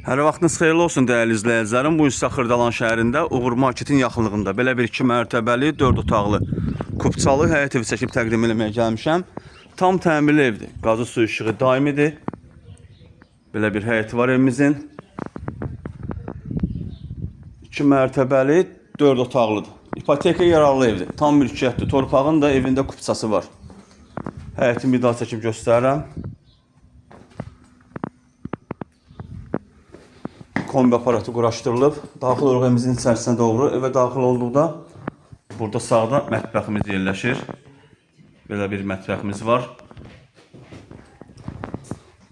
Hər vaxtınız xeyirli olsun dəyərli izləyicilərim. Bu gün Xırdalan şəhərində Uğur Marketin yaxınlığında belə bir 2 mərtəbəli, 4 otaqlı, kupçalı həyət evi çəkib təqdim etməyə gəlmişəm. Tam təmirli evdir. Qazı su işığı daimidir. Belə bir həyəti var evimizin. 2 mərtəbəli, 4 otaqlıdır. İpoteka yararlı evdir. Tam mülkiyyətdir. Torpağın da evində kupçası var. Həyətin bir daha çəkib göstərirəm. Kombi aparatı quraşdırılıb. Daxil oluq evimizin içərisinə doğru. Evə daxil olduqda burada sağda mətbəximiz yerləşir. Belə bir mətbəximiz var.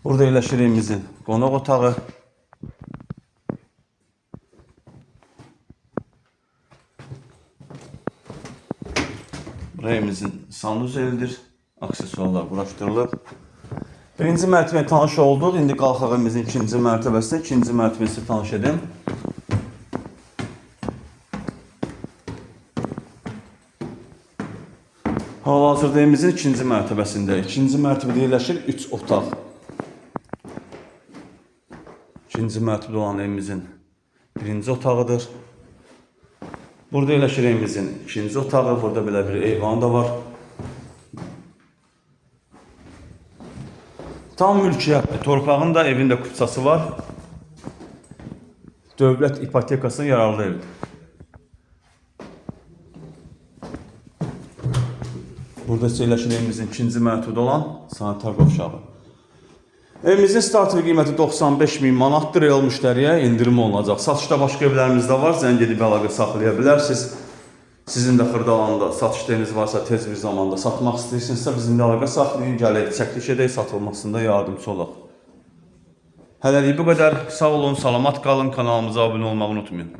Burada yerləşir evimizin qonaq otağı. Buraya evimizin sanuzelidir. Aksesuarlar quraşdırılıb. Birinci mərtəbəyə tanış olduq. İndi qalxaq evimizin ikinci mərtəbəsinə. İkinci mərtəbəsi tanış edim. Hal-hazırda evimizin ikinci mərtəbəsində. İkinci mərtəbədə yerləşir 3 otaq. İkinci mərtəbədə olan evimizin birinci otağıdır. Burada yerləşir evimizin ikinci otağı. Burada belə bir eyvanı da var. Tam mülkiyyətdir. Torpağın da evində kupçası var. Dövlət ipotekasına yararlı evdir. Burada yerləşir evimizin ikinci mərtəbədə olan sanitar qovşağı. Evimizin start qiyməti 95.000 manatdır. Real müştəriyə indirim olunacaq. Satışda başqa evlərimiz də var. Zəng edib əlaqə saxlaya bilərsiniz. Sizin də Xırdalanda satışlarınız varsa, tez bir zamanda satmaq istəyirsinizsə, bizimlə əlaqə saxlayın, gələk, çəkiliş edək, satılmasında yardımcı olaq. Hələlik bu qədər. Sağ olun, salamat qalın, kanalımıza abunə olmağı unutmayın.